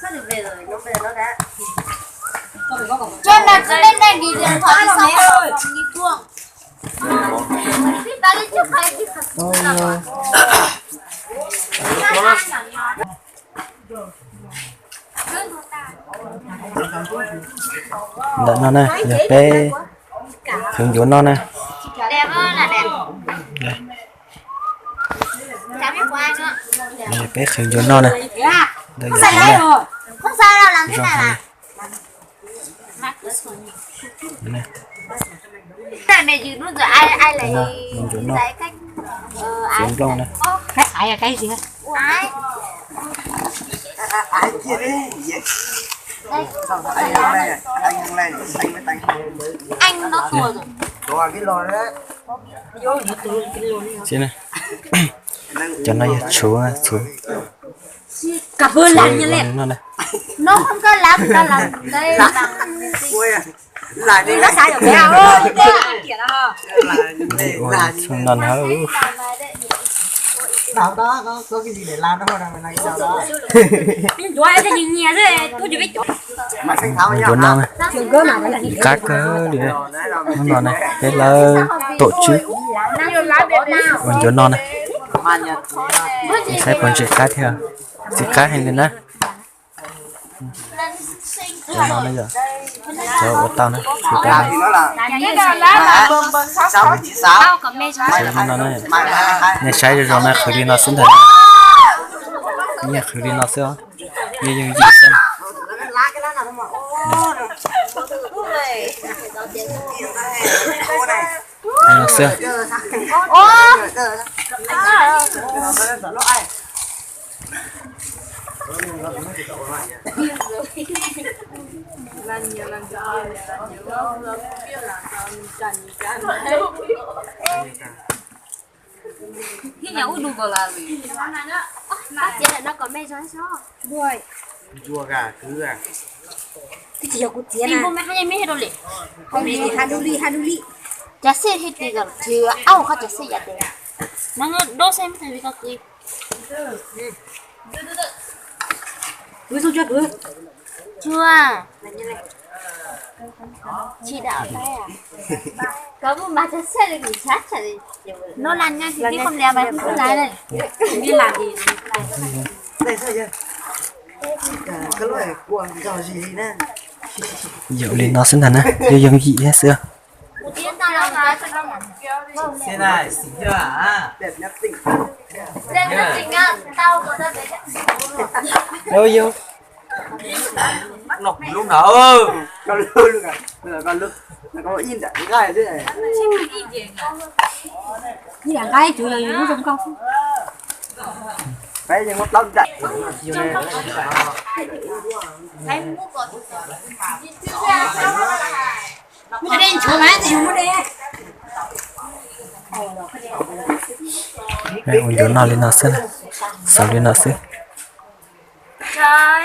Sao được về rồi, nó về nó đã. Trên là cứ lên đây đi điện thoại xong rồi đi chuông. Ta đi trước hay đi thật. Đợi nó nè, giờ bé hướng dẫn nó nè. Đẹp ơi là đẹp. Chả biết của ai nữa. Giờ bé hướng dẫn nó nè. Đây Không giờ sai nè. rồi. Không sai đâu, làm thế nào à? Nè. Cái này gì luôn rồi ai lấy Hướng dẫn nó. lấy cách Hướng dẫn nè. cái ai là cái gì hả? Ai? Ai kia đấy. Đây. Anh đang lên, xanh với tay. Anh nó thua rồi. Có cái lò đấy. Xin nè. Cho nó xuống xuống. Cả bữa làm như vậy. Nó nè. Nó không có làm, ta làm đây là Ui à. Lại đi. nó sai rồi bé ơi. Lại Xong lần hả? Đào đó có cái gì để làm đó không nào này đào đó. Rồi em thấy nhìn nhẹ thế, tôi chỉ biết chỗ. Mà xanh tháo Hướng dẫn nó nè. Trường cơ mà là gì? Các đi đây. Nó nè. Cái là tổ chức. Hướng dẫn nó nè. mà nhật. Sẽ còn chuyện cá theo. Chỉ cá hay lên đó. Cho nó bây giờ. Cho tao nè. Cho tao Làm nè. thì nó là 696. Cho nó nè. Nè sai rồi nè. Khởi đi nó xin thật. Nè khởi đi nó xưa. Như gì xem. Nó xưa. Cái nhà đủ gọi là gì? Chỉ là nó còn mấy gió gió. Rồi. Chua gà cứ à. Cái gì cũng tiền à? Mình hay mấy đâu lệ. Không đi Hanuli. Chả xe hết đi gần. Chứ áoเขาจะxe ya đấy. Nó đố xem thấy cái gì. Cứ xuống chưa cứ. Chưa. Chỉ đạo tay à? Có một bà chả xe được sát chả gì. Nó làm nha thì không leo bài không lái đây. Đi làm gì? Đây sao chưa? Cái loại cuồng trò gì nè. Dạo lên nó xin thật nè. Như dân dị hết xưa. Thế này, xính chưa hả? Đẹp nhất tỉnh. Đẹp nhất tỉnh à? Tao có ra đấy. Đâu vô. Nọc lúc nào ơ. Con lưu luôn à. Con lưu. Nó có in tại cái gai thế này. Như là cái chủ yếu nó không không. Cái gì một lông chạy. Em mua còn. Mua đen chỗ má thì mua đen. Đây, hướng dẫn nó lên nó xin. Sau lên nó xin. Trời